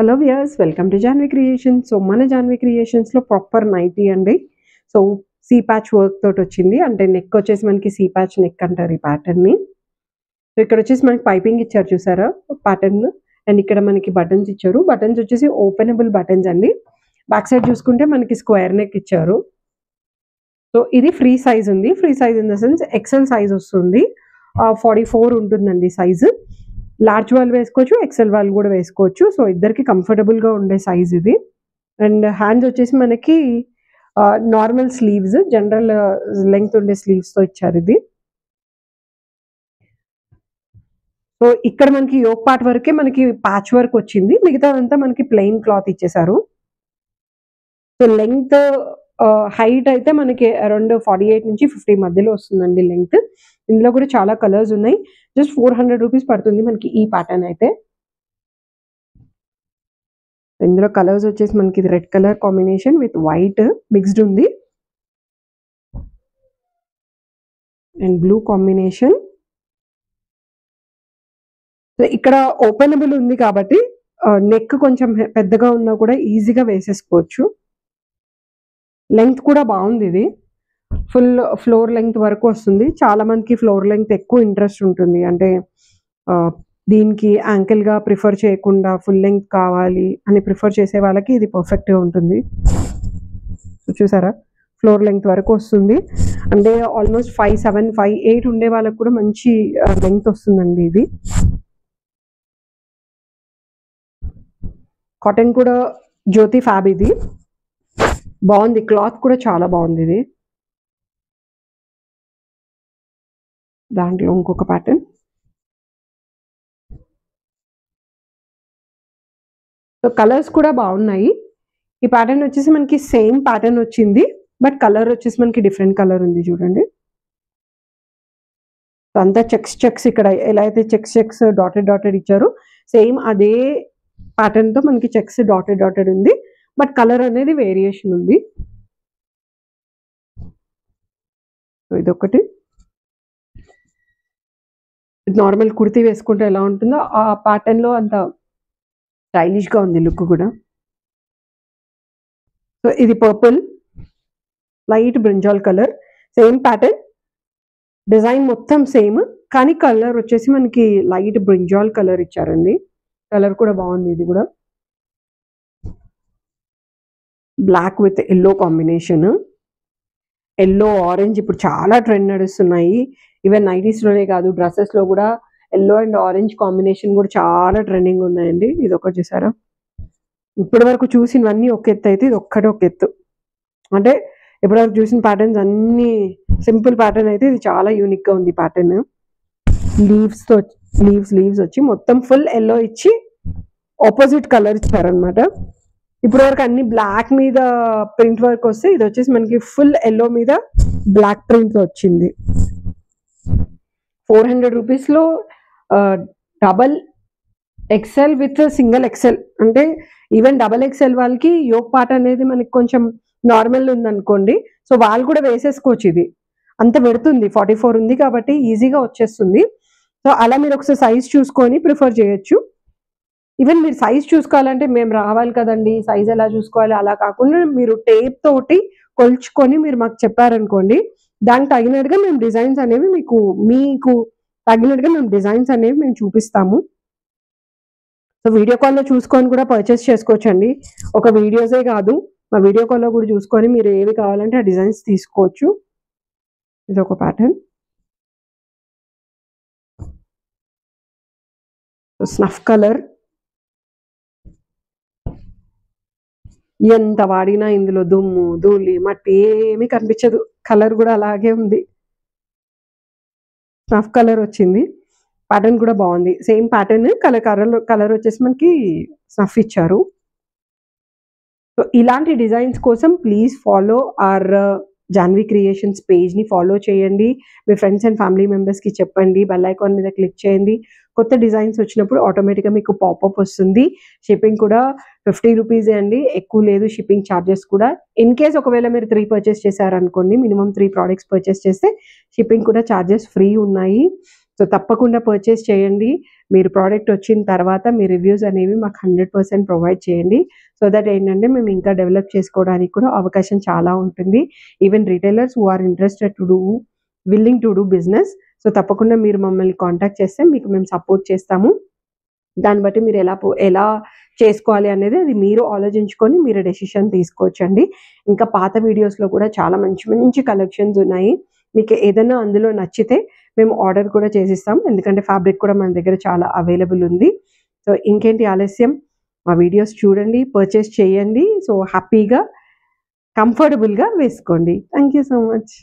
Hello viewers, welcome to Jahnvi Creations. So మన జాన్వి క్రియేషన్స్లో proper nighty అండి. సో సీ ప్యాచ్ వర్క్ తోటి వచ్చింది. అంటే నెక్ వచ్చేసి మనకి సీ ప్యాచ్ నెక్ అంటారు ఈ ప్యాటర్న్ని. సో ఇక్కడ వచ్చేసి మనకి పైపింగ్ ఇచ్చారు చూసారా ప్యాటర్న్. అండ్ ఇక్కడ మనకి బటన్స్ ఇచ్చారు. బటన్స్ వచ్చేసి ఓపెనబుల్ బటన్స్ అండి. బ్యాక్ సైడ్ చూసుకుంటే మనకి స్క్వేర్ నెక్ ఇచ్చారు. సో ఇది ఫ్రీ సైజ్ ఉంది. Free size in the sense XL size వస్తుంది. 44 ఉంటుందండి సైజు. లార్జ్ వాళ్ళు వేసుకోవచ్చు, ఎక్సెల్ వాళ్ళు కూడా వేసుకోవచ్చు. సో ఇద్దరికి కంఫర్టబుల్గా ఉండే సైజ్ ఇది. అండ్ హ్యాండ్స్ వచ్చేసి మనకి నార్మల్ స్లీవ్స్, జనరల్ లెంగ్త్ ఉండే స్లీవ్స్తో ఇచ్చారు ఇది. సో ఇక్కడ మనకి యోక్ పార్ట్ వరకే మనకి ప్యాచ్ వర్క్ వచ్చింది. మిగతాదంతా మనకి ప్లెయిన్ క్లాత్ ఇచ్చేసారు. సో లెంగ్త్ హైట్ అయితే మనకి అరౌండ్ 48 నుంచి 50 మధ్యలో వస్తుందండి లెంగ్త్. ఇందులో కూడా చాలా కలర్స్ ఉన్నాయి. జస్ట్ 400 రూపీస్ పడుతుంది మనకి ఈ ప్యాటర్న్ అయితే. ఇందులో కలర్స్ వచ్చేసి మనకి ఇది red colour combination with white mixed ఉంది. And blue combination. సో ఇక్కడ ఓపెనబుల్ ఉంది కాబట్టి నెక్ కొంచెం పెద్దగా ఉన్నా కూడా ఈజీగా వేసేసుకోవచ్చు. లెంగ్త్ కూడా బాగుంది. ఇది ఫుల్ ఫ్లోర్ లెంగ్త్ వరకు వస్తుంది. చాలా మందికి ఫ్లోర్ లెంగ్త్ ఎక్కువ ఇంట్రెస్ట్ ఉంటుంది. అంటే దీనికి యాంకిల్గా ప్రిఫర్ చేయకుండా ఫుల్ లెంగ్త్ కావాలి అని ప్రిఫర్ చేసే వాళ్ళకి ఇది పర్ఫెక్ట్గా ఉంటుంది. చూసారా ఫ్లోర్ లెంగ్త్ వరకు వస్తుంది. అంటే ఆల్మోస్ట్ 5'7", 5'8" ఉండే వాళ్ళకి కూడా మంచి లెంగ్త్ వస్తుందండి ఇది. కాటన్ కూడా జ్యోతి ఫ్యాబ్ ఇది. బాగుంది, క్లాత్ కూడా చాలా బాగుంది ఇది. దాంట్లో ఇంకొక ప్యాటర్న్. సో కలర్స్ కూడా బాగున్నాయి. ఈ ప్యాటర్న్ వచ్చేసి మనకి సేమ్ ప్యాటర్న్ వచ్చింది, బట్ కలర్ వచ్చేసి మనకి డిఫరెంట్ కలర్ ఉంది చూడండి. సో అంతా చెక్స్ ఇక్కడ ఎలా అయితే చెక్స్ డాటెడ్ ఇచ్చారు, సేమ్ అదే ప్యాటర్న్తో మనకి చెక్స్ డాటెడ్ ఉంది. బట్ కలర్ అనేది వేరియేషన్ ఉంది. సో ఇదొకటి. నార్మల్ కుర్తీ వేసుకుంటే ఎలా ఉంటుందో ఆ ప్యాటర్న్లో అంత స్టైలిష్గా ఉంది లుక్ కూడా. సో ఇది purple light brinjal colour. Same pattern, design మొత్తం సేమ్, కానీ కలర్ వచ్చేసి మనకి లైట్ బ్రింజాల్ కలర్ ఇచ్చారండి. కలర్ కూడా బాగుంది. ఇది కూడా black with yellow combination. Yellow orange ఇప్పుడు చాలా ట్రెండ్ నడుస్తున్నాయి. ఈవెన్ నైటీస్లోనే కాదు, డ్రెస్సెస్లో కూడా ఎల్లో అండ్ ఆరెంజ్ కాంబినేషన్ కూడా చాలా ట్రెండింగ్ ఉన్నాయండి. ఇది ఒకటి చూసారా, ఇప్పటి వరకు చూసినవన్నీ ఒక ఎత్తు అయితే ఇది ఒక్కటే ఒక ఎత్తు. అంటే ఇప్పటివరకు చూసిన ప్యాటర్న్స్ అన్ని సింపుల్ ప్యాటర్న్ అయితే ఇది చాలా యూనిక్గా ఉంది ప్యాటర్న్. లీవ్స్ వచ్చి మొత్తం ఫుల్ ఎల్లో ఇచ్చి ఆపోజిట్ కలర్ ఇచ్చారనమాట. ఇప్పటివరకు అన్ని బ్లాక్ మీద ప్రింట్ వర్క్ వస్తే ఇది వచ్చేసి మనకి ఫుల్ ఎల్లో మీద బ్లాక్ ప్రింట్ వచ్చింది. 400 రూపీస్లో double XL with single XL. అంటే ఈవెన్ డబల్ ఎక్సెల్ వాళ్ళకి యోక్ పార్ట్ అనేది మనకి కొంచెం నార్మల్ ఉందనుకోండి, సో వాళ్ళు కూడా వేసేసుకోవచ్చు. ఇది అంత పెడుతుంది, 44 ఉంది కాబట్టి ఈజీగా వచ్చేస్తుంది. సో అలా మీరు ఒకసారి సైజ్ చూసుకొని ప్రిఫర్ చేయొచ్చు. ఈవెన్ మీరు సైజ్ చూసుకోవాలంటే మేము రావాలి కదండి, సైజ్ ఎలా చూసుకోవాలి అలా కాకుండా మీరు టేప్ తోటి కొలుచుకొని మీరు మాకు చెప్పారనుకోండి, దానికి తగినట్టుగా మేము డిజైన్స్ అనేవి మీకు తగినట్టుగా మేము డిజైన్స్ అనేవి మేము చూపిస్తాము. సో వీడియో కాల్లో చూసుకొని కూడా పర్చేస్ చేసుకోవచ్చు అండి. ఒక వీడియోసే కాదు, మా వీడియో కాల్లో కూడా చూసుకొని మీరు ఏవి కావాలంటే ఆ డిజైన్స్ తీసుకోవచ్చు. ఇది ఒక ప్యాటర్న్. Snuff colour. ఎంత వాడినా ఇందులో దుమ్ము ధూళి మట్టి ఏమీ కనిపించదు. కలర్ కూడా అలాగే ఉంది, స్నఫ్ కలర్ వచ్చింది. ప్యాటర్న్ కూడా బాగుంది. సేమ్ ప్యాటర్న్, కలర్ వచ్చేసి మనకి స్నఫ్ ఇచ్చారు. సో ఇలాంటి డిజైన్స్ కోసం please follow our Janvi creations పేజ్ని ఫాలో చేయండి. మీ ఫ్రెండ్స్ అండ్ ఫ్యామిలీ మెంబర్స్కి చెప్పండి. బెల్ ఐకాన్ మీద క్లిక్ చేయండి. కొత్త డిజైన్స్ వచ్చినప్పుడు ఆటోమేటిక్గా మీకు పాపప్ వస్తుంది. షిప్పింగ్ కూడా 50 రూపీసే అండి, ఎక్కువ లేదు షిప్పింగ్ ఛార్జెస్ కూడా. ఇన్ కేస్ ఒకవేళ మీరు 3 పర్చేస్ చేశారనుకోండి, మినిమం 3 ప్రోడక్ట్స్ పర్చేస్ చేస్తే షిప్పింగ్ కూడా ఛార్జెస్ ఫ్రీ ఉన్నాయి. సో తప్పకుండా పర్చేస్ చేయండి. మీరు ప్రోడక్ట్ వచ్చిన తర్వాత మీ రివ్యూస్ అనేవి మాకు 100% ప్రొవైడ్ చేయండి. సో దట్ ఏంటంటే మేము ఇంకా డెవలప్ చేసుకోవడానికి కూడా అవకాశం చాలా ఉంటుంది. Even retailers who are interested to do willing to do business, so తప్పకుండా మీరు మమ్మల్ని కాంటాక్ట్ చేస్తే మీకు మేము సపోర్ట్ చేస్తాము. దాన్ని బట్టి మీరు ఎలా చేసుకోవాలి అనేది అది మీరు ఆలోచించుకొని మీరు డెసిషన్ తీసుకోవచ్చండి. ఇంకా పాత వీడియోస్‌లో కూడా చాలా మంచి మంచి కలెక్షన్స్ ఉన్నాయి. మీకు ఏదైనా అందులో నచ్చితే మేము ఆర్డర్ కూడా చేసిస్తాం. ఎందుకంటే ఫ్యాబ్రిక్ కూడా మన దగ్గర చాలా అవైలబుల్ ఉంది. సో ఇంకేంటి ఆలస్యం, మా వీడియోస్ చూడండి, పర్చేస్ చేయండి. సో హ్యాపీగా, కంఫర్టబుల్‌గా వేసుకోండి. Thank you so much.